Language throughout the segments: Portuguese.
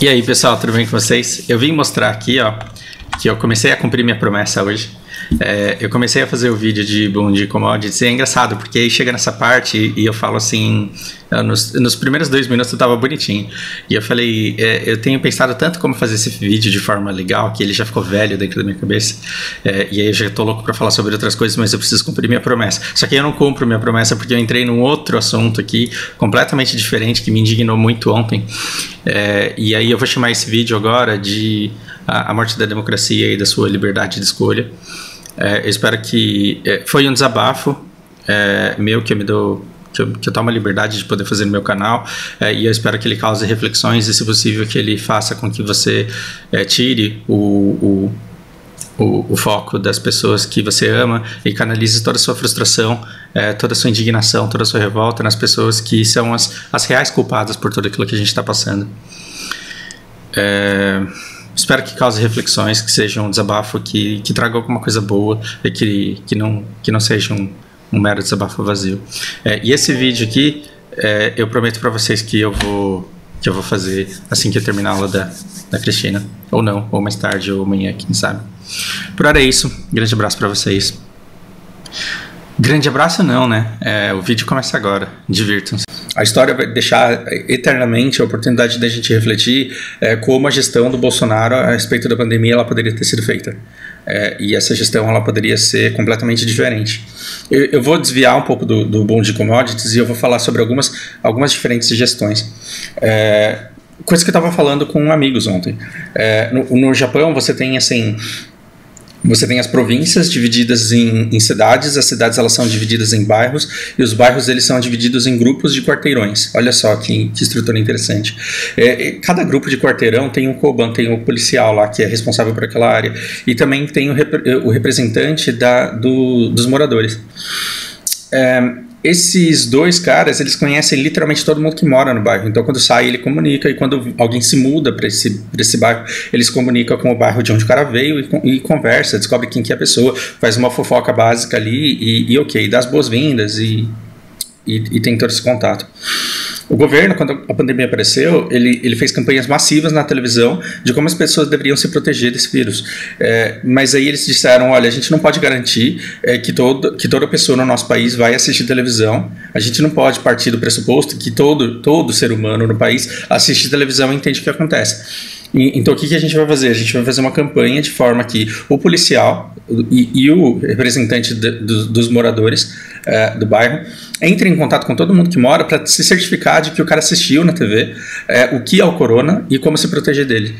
E aí, pessoal, tudo bem com vocês? Eu vim mostrar aqui, ó, que eu comecei a cumprir minha promessa hoje. Eu comecei a fazer o vídeo de Boom de Commodities e é engraçado, porque aí chega nessa parte e eu falo assim, nos primeiros 2 minutos eu tava bonitinho. E eu falei, eu tenho pensado tanto como fazer esse vídeo de forma legal, que ele já ficou velho dentro da minha cabeça. E aí eu já tô louco pra falar sobre outras coisas, mas eu preciso cumprir minha promessa. Só que eu não cumpro minha promessa porque eu entrei num outro assunto aqui, completamente diferente, que me indignou muito ontem. E aí eu vou chamar esse vídeo agora de a morte da democracia e da sua liberdade de escolha. Eu espero que foi um desabafo meu que eu tomo a liberdade de poder fazer no meu canal, e eu espero que ele cause reflexões e, se possível, que ele faça com que você tire o foco das pessoas que você ama e canalize toda a sua frustração, toda a sua indignação, toda a sua revolta nas pessoas que são as reais culpadas por tudo aquilo que a gente está passando. Espero que cause reflexões, que seja um desabafo que traga alguma coisa boa e que não seja um mero desabafo vazio. E esse vídeo aqui, eu prometo para vocês que eu vou fazer assim que eu terminar a aula da Cristina. Ou não, ou mais tarde, ou amanhã, quem sabe. Por hora é isso. Grande abraço para vocês. Grande abraço não, né? O vídeo começa agora. Divirtam-se. A história vai deixar eternamente a oportunidade da gente refletir como a gestão do Bolsonaro a respeito da pandemia ela poderia ter sido feita. E essa gestão ela poderia ser completamente diferente. Eu vou desviar um pouco do Boom de Commodities e eu vou falar sobre algumas diferentes gestões. Coisa que eu estava falando com amigos ontem. No Japão você tem assim... Você tem as províncias divididas em cidades, as cidades elas são divididas em bairros, e os bairros eles são divididos em grupos de quarteirões. Olha só que estrutura interessante. Cada grupo de quarteirão tem um Koban, tem o policial lá que é responsável por aquela área, e também tem o representante dos moradores. Esses dois caras, eles conhecem literalmente todo mundo que mora no bairro. Então, quando sai, ele comunica. E quando alguém se muda para esse bairro, eles comunicam com o bairro de onde o cara veio e conversa, descobre quem que é a pessoa, faz uma fofoca básica ali e ok, dá as boas-vindas e tem todo esse contato. O governo, quando a pandemia apareceu, ele fez campanhas massivas na televisão de como as pessoas deveriam se proteger desse vírus. Mas aí eles disseram, olha, a gente não pode garantir que toda pessoa no nosso país vai assistir televisão. A gente não pode partir do pressuposto que todo ser humano no país assiste televisão e entende o que acontece. Então o que a gente vai fazer? A gente vai fazer uma campanha de forma que o policial e o representante dos moradores do bairro entrem em contato com todo mundo que mora para se certificar de que o cara assistiu na TV o que é o corona e como se proteger dele.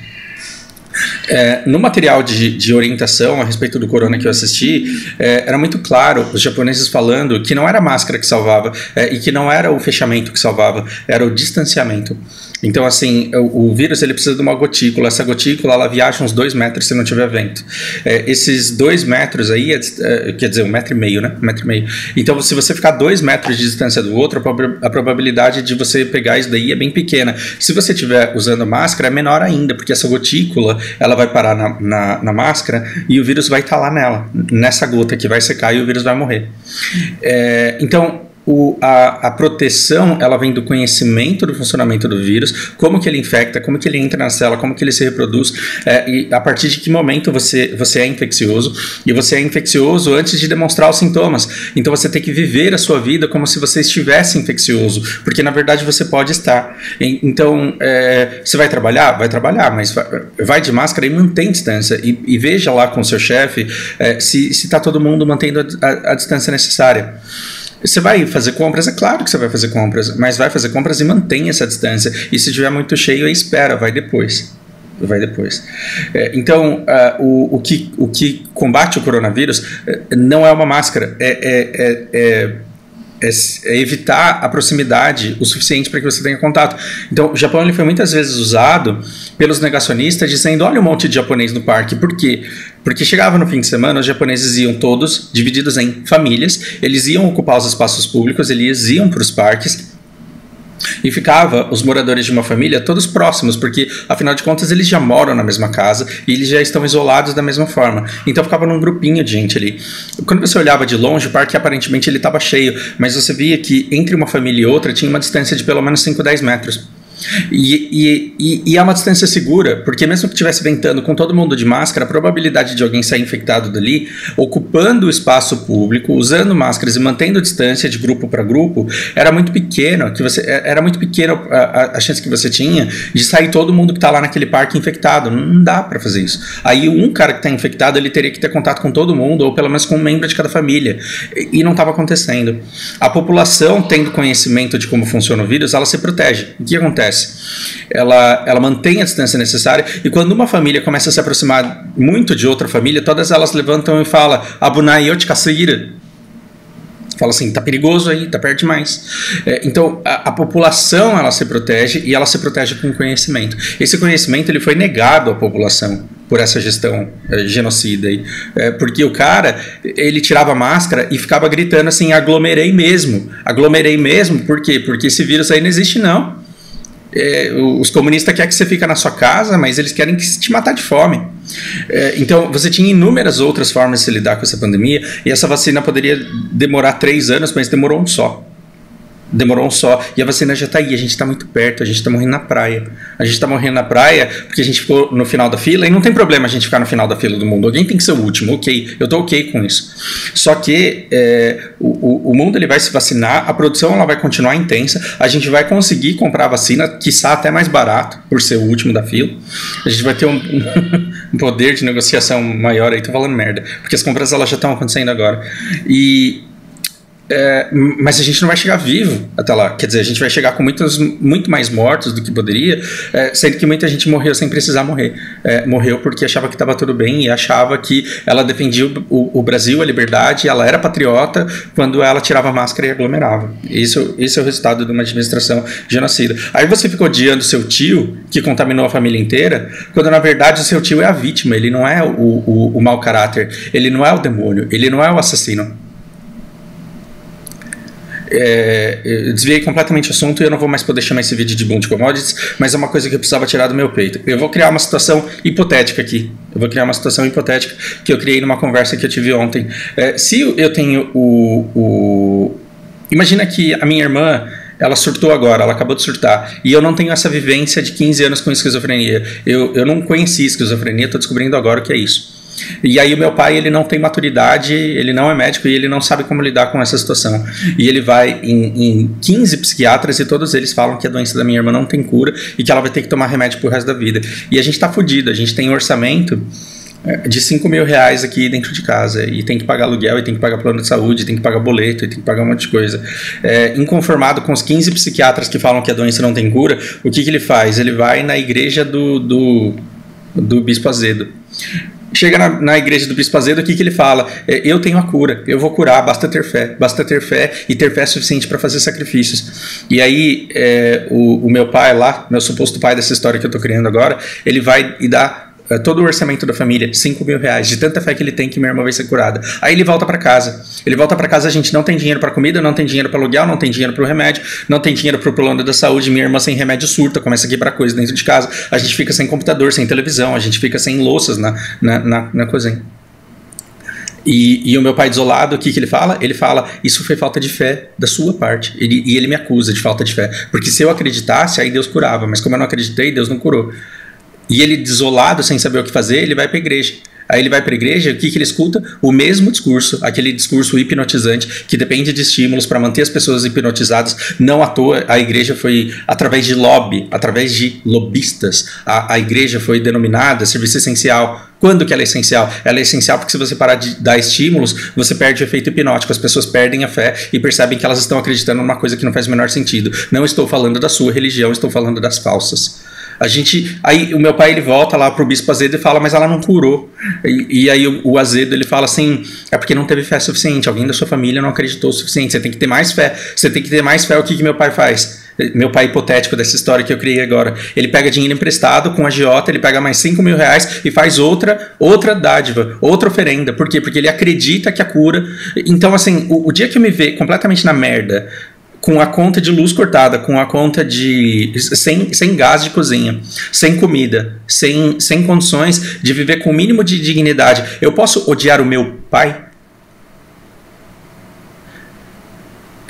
No material de orientação a respeito do corona que eu assisti, era muito claro os japoneses falando que não era a máscara que salvava e que não era o fechamento que salvava, era o distanciamento. Então, assim, o vírus ele precisa de uma gotícula. Essa gotícula ela viaja uns 2 metros se não tiver vento. Esses 2 metros aí, quer dizer, 1,5 metro, né? 1,5 metro. Então, se você ficar 2 metros de distância do outro, a probabilidade de você pegar isso daí é bem pequena. Se você estiver usando máscara, é menor ainda, porque essa gotícula ela vai parar na máscara e o vírus vai estar lá nessa gota que vai secar e o vírus vai morrer. Então, a proteção ela vem do conhecimento do funcionamento do vírus, como que ele infecta, como que ele entra na célula, como que ele se reproduz, e a partir de que momento você é infeccioso, e você é infeccioso antes de demonstrar os sintomas. Então você tem que viver a sua vida como se você estivesse infeccioso, porque na verdade você pode estar. Então você vai trabalhar? Vai trabalhar, mas vai de máscara e mantém distância, e veja lá com o seu chefe se está todo mundo mantendo a distância necessária. Você vai fazer compras? É claro que você vai fazer compras, mas vai fazer compras e mantém essa distância. E se estiver muito cheio, espera, vai depois. Então, o que combate o coronavírus não é uma máscara, é evitar a proximidade o suficiente para que você tenha contato. Então, o Japão ele foi muitas vezes usado pelos negacionistas dizendo, olha um monte de japonês no parque. Por quê? Porque chegava no fim de semana, os japoneses iam todos divididos em famílias, eles iam ocupar os espaços públicos, eles iam para os parques, e ficava os moradores de uma família todos próximos, porque afinal de contas eles já moram na mesma casa e eles já estão isolados da mesma forma. Então ficava num grupinho de gente ali. Quando você olhava de longe, o parque aparentemente ele estava cheio, mas você via que entre uma família e outra tinha uma distância de pelo menos 5, 10 metros. E é uma distância segura, porque mesmo que estivesse ventando com todo mundo de máscara, a probabilidade de alguém sair infectado dali, ocupando o espaço público, usando máscaras e mantendo distância de grupo para grupo, era muito pequena, era muito pequena a chance que você tinha de sair todo mundo que está lá naquele parque infectado. Não dá para fazer isso. Aí um cara que está infectado, ele teria que ter contato com todo mundo, ou pelo menos com um membro de cada família. E não estava acontecendo. A população, tendo conhecimento de como funciona o vírus, ela se protege. O que acontece? Ela mantém a distância necessária, e quando uma família começa a se aproximar muito de outra família, todas elas levantam e falam: Abunai Yotikaseira. Fala assim, tá perigoso aí, tá perto demais. Então, a população, ela se protege, e ela se protege com conhecimento. Esse conhecimento, ele foi negado à população por essa gestão genocida aí. Porque o cara, ele tirava a máscara e ficava gritando assim: aglomerei mesmo. Aglomerei mesmo, por quê? Porque esse vírus aí não existe não. Os comunistas querem que você fique na sua casa, mas eles querem te matar de fome. Então, você tinha inúmeras outras formas de se lidar com essa pandemia, e essa vacina poderia demorar 3 anos, mas demorou um só. Demorou um só. E a vacina já está aí, a gente está muito perto, a gente está morrendo na praia. A gente está morrendo na praia porque a gente ficou no final da fila, e não tem problema a gente ficar no final da fila do mundo. Alguém tem que ser o último, ok. Eu estou ok com isso. Só que o mundo, ele vai se vacinar, a produção, ela vai continuar intensa, a gente vai conseguir comprar a vacina, quiçá até mais barato, por ser o último da fila. A gente vai ter um poder de negociação maior aí, tô falando merda, porque as compras, elas já estão acontecendo agora. Mas a gente não vai chegar vivo até lá. Quer dizer, a gente vai chegar com muito mais mortos do que poderia, sendo que muita gente morreu sem precisar morrer. Morreu porque achava que estava tudo bem, e achava que ela defendia o Brasil, a liberdade, ela era patriota quando ela tirava a máscara e aglomerava. Esse é o resultado de uma administração genocida. Aí você fica odiando seu tio, que contaminou a família inteira, quando na verdade o seu tio é a vítima, ele não é o mau caráter, ele não é o demônio, ele não é o assassino. Eu desviei completamente o assunto e eu não vou mais poder chamar esse vídeo de Boom de Commodities, mas é uma coisa que eu precisava tirar do meu peito. Eu vou criar uma situação hipotética aqui. Eu vou criar uma situação hipotética que eu criei numa conversa que eu tive ontem. Se eu tenho Imagina que a minha irmã, ela surtou agora, ela acabou de surtar, e eu não tenho essa vivência de 15 anos com esquizofrenia. Eu não conheci esquizofrenia, estou descobrindo agora o que é isso. E aí o meu pai, ele não tem maturidade, ele não é médico, e ele não sabe como lidar com essa situação. E ele vai em 15 psiquiatras, e todos eles falam que a doença da minha irmã não tem cura e que ela vai ter que tomar remédio pro resto da vida. E a gente tá fudido, a gente tem um orçamento de 5 mil reais aqui dentro de casa, e tem que pagar aluguel, e tem que pagar plano de saúde, tem que pagar boleto, e tem que pagar um monte de coisa. Inconformado com os 15 psiquiatras que falam que a doença não tem cura, o que ele faz? Ele vai na igreja do Bispo Azedo. Chega na igreja do Bispo Azedo, o que ele fala? Eu tenho a cura, eu vou curar, basta ter fé e ter fé suficiente para fazer sacrifícios. E aí o meu pai lá, meu suposto pai dessa história que eu estou criando agora, ele vai e dá todo o orçamento da família, 5 mil reais, de tanta fé que ele tem que minha irmã vai ser curada. Aí ele volta para casa. A gente não tem dinheiro para comida, não tem dinheiro para aluguel, não tem dinheiro para o remédio, não tem dinheiro para o plano da saúde. Minha irmã sem remédio surta, começa a quebrar coisa dentro de casa. A gente fica sem computador, sem televisão, a gente fica sem louças na cozinha. E o meu pai desolado, o que ele fala? Ele fala: isso foi falta de fé da sua parte. E ele me acusa de falta de fé, porque se eu acreditasse, aí Deus curava, mas como eu não acreditei, Deus não curou. E ele, desolado, sem saber o que fazer, ele vai para a igreja. Aí ele vai para a igreja, o que ele escuta? O mesmo discurso, aquele discurso hipnotizante que depende de estímulos para manter as pessoas hipnotizadas. Não à toa, a igreja foi, através de lobby, através de lobistas, a igreja foi denominada serviço essencial. Quando que ela é essencial? Ela é essencial porque se você parar de dar estímulos, você perde o efeito hipnótico, as pessoas perdem a fé e percebem que elas estão acreditando numa coisa que não faz o menor sentido. Não estou falando da sua religião, estou falando das falsas. Aí o meu pai, ele volta lá pro Bispo Azedo e fala: mas ela não curou. E aí o Azedo, ele fala assim: é porque não teve fé suficiente, alguém da sua família não acreditou o suficiente, você tem que ter mais fé. O que meu pai faz? Meu pai hipotético dessa história que eu criei agora, ele pega dinheiro emprestado com a agiota, ele pega mais 5 mil reais e faz outra dádiva, outra oferenda. Por quê? Porque ele acredita que a cura. Então, assim, o dia que eu me ver completamente na merda, com a conta de luz cortada, com a conta de sem gás de cozinha, sem comida, sem condições de viver com o mínimo de dignidade, eu posso odiar o meu pai?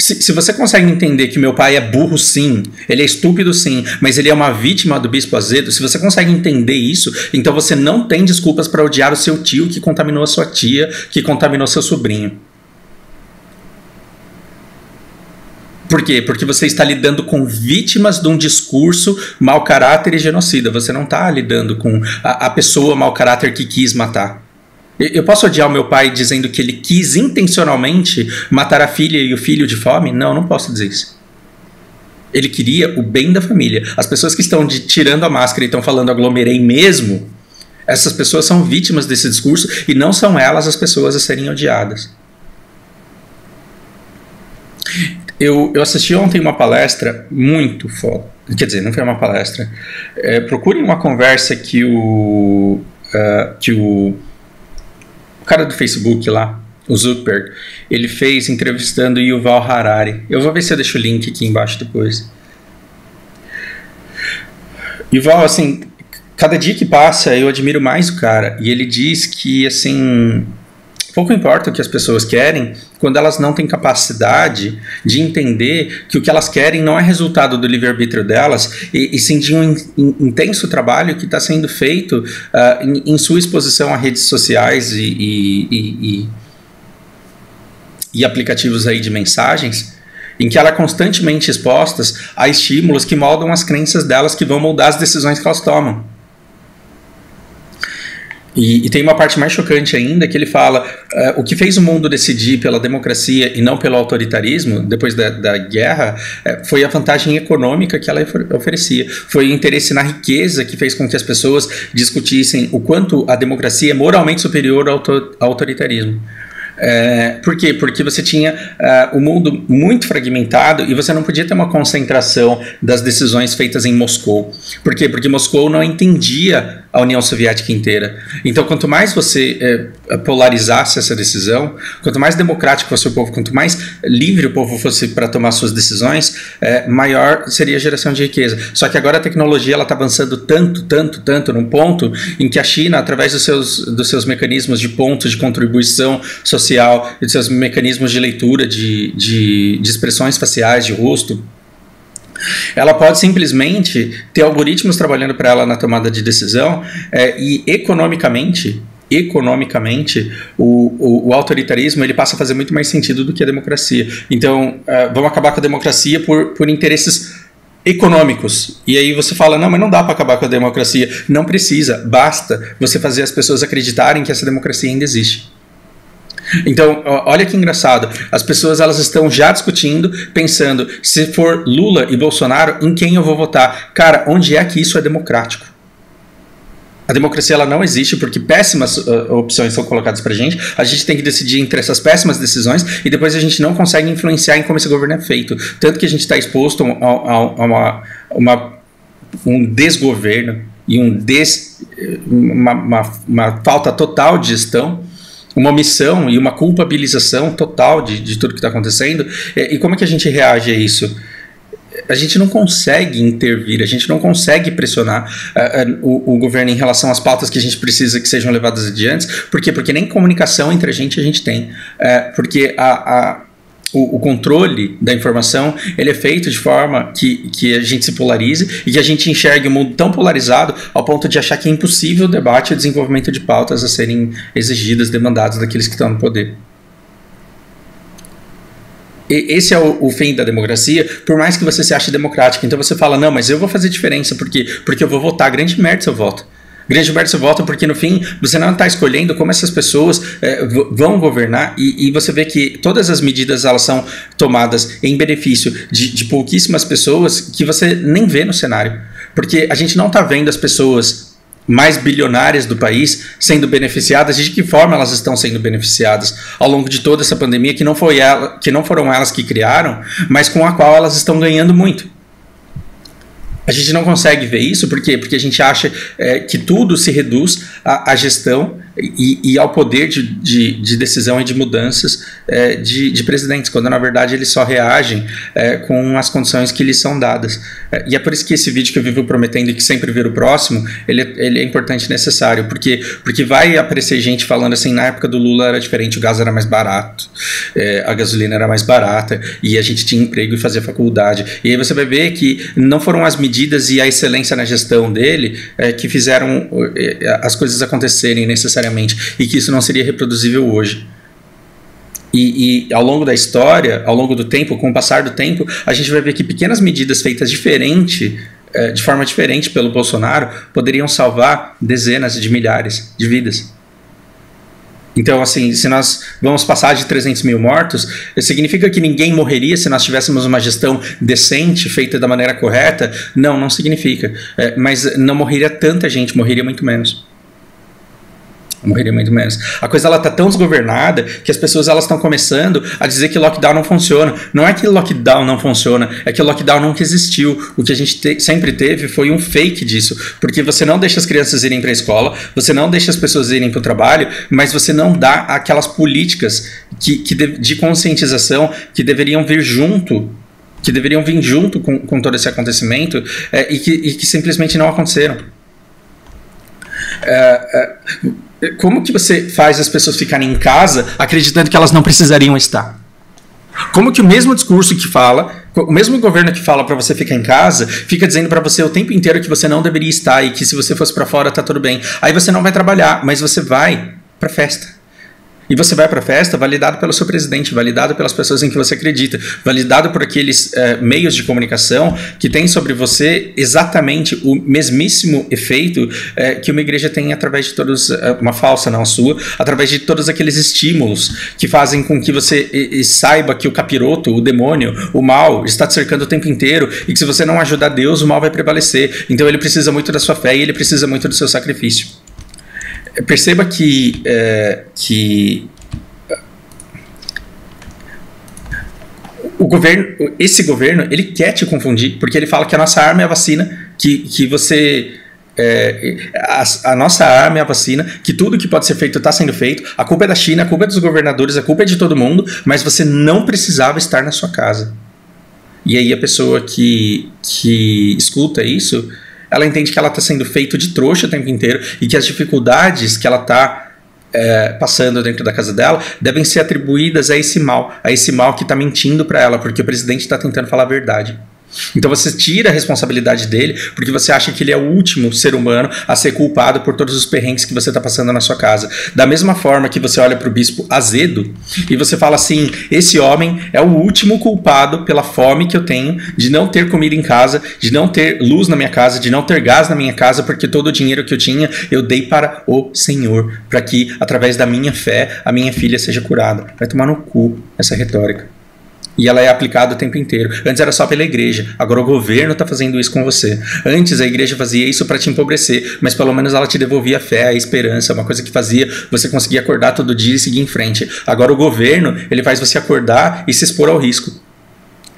Se você consegue entender que meu pai é burro sim, ele é estúpido sim, mas ele é uma vítima do Bispo Azedo, se você consegue entender isso, então você não tem desculpas para odiar o seu tio que contaminou a sua tia, que contaminou seu sobrinho. Por quê? Porque você está lidando com vítimas de um discurso mau caráter e genocida. Você não está lidando com a pessoa mau caráter que quis matar. Eu posso odiar o meu pai dizendo que ele quis intencionalmente matar a filha e o filho de fome? Não, não posso dizer isso. Ele queria o bem da família. As pessoas que estão tirando a máscara e estão falando aglomerei mesmo, essas pessoas são vítimas desse discurso e não são elas as pessoas a serem odiadas. Eu assisti ontem uma palestra muito foda. Quer dizer, não foi uma palestra. Procurem uma conversa que o cara do Facebook lá, o Zuckerberg, ele fez entrevistando Yuval Harari. Eu vou ver se eu deixo o link aqui embaixo depois. Yuval, assim, cada dia que passa eu admiro mais o cara. E ele diz que, assim, pouco importa o que as pessoas querem quando elas não têm capacidade de entender que o que elas querem não é resultado do livre-arbítrio delas, e sim de um intenso trabalho que está sendo feito em sua exposição a redes sociais e aplicativos aí de mensagens, em que ela é constantemente expostas a estímulos que moldam as crenças delas, que vão moldar as decisões que elas tomam. E tem uma parte mais chocante ainda, que ele fala o que fez o mundo decidir pela democracia e não pelo autoritarismo, depois da guerra, foi a vantagem econômica que ela oferecia. Foi o interesse na riqueza que fez com que as pessoas discutissem o quanto a democracia é moralmente superior ao autoritarismo. Por quê? Porque você tinha o mundo muito fragmentado e você não podia ter uma concentração das decisões feitas em Moscou. Por quê? Porque Moscou não entendia a União Soviética inteira. Então, quanto mais você polarizasse essa decisão, quanto mais democrático fosse o povo, quanto mais livre o povo fosse para tomar suas decisões, maior seria a geração de riqueza. Só que agora a tecnologia está avançando tanto, num ponto em que a China, através dos seus mecanismos de pontos de contribuição social e dos seus mecanismos de leitura de expressões faciais, de rosto, ela pode simplesmente ter algoritmos trabalhando para ela na tomada de decisão, e economicamente o autoritarismo ele passa a fazer muito mais sentido do que a democracia. Então vamos acabar com a democracia por interesses econômicos. E aí você fala, não, mas não dá para acabar com a democracia. Não precisa, basta você fazer as pessoas acreditarem que essa democracia ainda existe. Então, olha que engraçado, as pessoas elas estão já discutindo, pensando, se for Lula e Bolsonaro, em quem eu vou votar? Cara, onde é que isso é democrático? A democracia ela não existe porque péssimas opções são colocadas pra gente, a gente tem que decidir entre essas péssimas decisões e depois a gente não consegue influenciar em como esse governo é feito. Tanto que a gente está exposto a um desgoverno e uma falta total de gestão, uma omissão e uma culpabilização total de tudo que está acontecendo. E como é que a gente reage a isso? A gente não consegue intervir, a gente não consegue pressionar o governo em relação às pautas que a gente precisa que sejam levadas adiante. Por quê? Porque nem comunicação entre a gente tem. Porque o controle da informação ele é feito de forma que a gente se polarize e que a gente enxergue o mundo tão polarizado ao ponto de achar que é impossível o debate e o desenvolvimento de pautas a serem exigidas, demandadas daqueles que estão no poder. Esse é o fim da democracia, por mais que você se ache democrático. Então você fala, não, mas eu vou fazer diferença porque eu vou votar. Grande merda se eu voto. Grande merda se eu voto porque no fim você não está escolhendo como essas pessoas vão governar e você vê que todas as medidas elas são tomadas em benefício de pouquíssimas pessoas que você nem vê no cenário. Porque a gente não está vendo as pessoas mais bilionárias do país sendo beneficiadas e de que forma elas estão sendo beneficiadas ao longo de toda essa pandemia que não foram elas que criaram, mas com a qual elas estão ganhando muito. A gente não consegue ver isso, por quê? Porque a gente acha que tudo se reduz à gestão e ao poder de decisão e de mudanças de presidentes, quando na verdade eles só reagem com as condições que lhes são dadas. E é por isso que esse vídeo que eu vivo prometendo e que sempre vira o próximo, ele é importante e necessário, porque vai aparecer gente falando assim, na época do Lula era diferente, o gás era mais barato, a gasolina era mais barata, e a gente tinha emprego e fazia faculdade. E aí você vai ver que não foram as medidas e a excelência na gestão dele que fizeram as coisas acontecerem necessariamente, e que isso não seria reproduzível hoje. E ao longo da história, ao longo do tempo, com o passar do tempo, a gente vai ver que pequenas medidas feitas de forma diferente pelo Bolsonaro, poderiam salvar dezenas de milhares de vidas. Então, assim, se nós vamos passar de 300 mil mortos, significa que ninguém morreria se nós tivéssemos uma gestão decente, feita da maneira correta? Não, não significa. Mas não morreria tanta gente, morreria muito menos. Morreria muito menos. A coisa ela tá tão desgovernada que as pessoas elas estão começando a dizer que lockdown não funciona. Não é que lockdown não funciona, é que o lockdown nunca existiu. O que a gente sempre teve foi um fake disso, porque você não deixa as crianças irem para a escola, você não deixa as pessoas irem para o trabalho, mas você não dá aquelas políticas de conscientização que deveriam vir junto com todo esse acontecimento e que simplesmente não aconteceram. Como que você faz as pessoas ficarem em casa acreditando que elas não precisariam estar? Como que o mesmo discurso que fala, o mesmo governo que fala para você ficar em casa, fica dizendo para você o tempo inteiro que você não deveria estar e que se você fosse para fora tá tudo bem. Aí você não vai trabalhar, mas você vai para festa. E você vai para a festa validado pelo seu presidente, validado pelas pessoas em que você acredita, validado por aqueles meios de comunicação que têm sobre você exatamente o mesmíssimo efeito que uma igreja tem através de todos, uma falsa, não a sua, através de todos aqueles estímulos que fazem com que você saiba que o capiroto, o demônio, o mal está te cercando o tempo inteiro e que se você não ajudar Deus, o mal vai prevalecer. Então ele precisa muito da sua fé e ele precisa muito do seu sacrifício. Perceba que esse governo, ele quer te confundir, porque ele fala que a nossa arma é a vacina, que você... a nossa arma é a vacina, que tudo que pode ser feito está sendo feito, a culpa é da China, a culpa é dos governadores, a culpa é de todo mundo, mas você não precisava estar na sua casa. E aí a pessoa que escuta isso, ela entende que ela está sendo feita de trouxa o tempo inteiro e que as dificuldades que ela está passando dentro da casa dela devem ser atribuídas a esse mal que está mentindo para ela, porque o presidente está tentando falar a verdade. Então você tira a responsabilidade dele porque você acha que ele é o último ser humano a ser culpado por todos os perrengues que você está passando na sua casa. Da mesma forma que você olha para o bispo Azedo e você fala assim, esse homem é o último culpado pela fome que eu tenho, de não ter comida em casa, de não ter luz na minha casa, de não ter gás na minha casa, porque todo o dinheiro que eu tinha eu dei para o Senhor, para que através da minha fé a minha filha seja curada. Vai tomar no cu essa retórica. E ela é aplicada o tempo inteiro. Antes era só pela igreja, agora o governo está fazendo isso com você. Antes a igreja fazia isso para te empobrecer, mas pelo menos ela te devolvia a fé, a esperança, uma coisa que fazia você conseguir acordar todo dia e seguir em frente. Agora o governo, ele faz você acordar e se expor ao risco.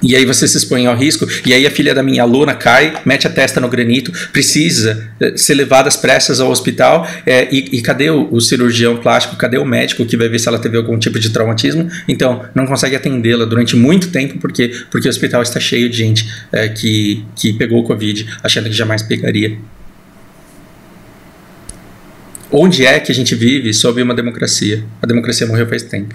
E aí você se expõe ao risco, e aí a filha da minha aluna cai, mete a testa no granito, precisa ser levada às pressas ao hospital, e cadê o cirurgião plástico, cadê o médico que vai ver se ela teve algum tipo de traumatismo? Então, não consegue atendê-la durante muito tempo, porque o hospital está cheio de gente que pegou o Covid, achando que jamais pegaria. Onde é que a gente vive sob uma democracia? A democracia morreu faz tempo.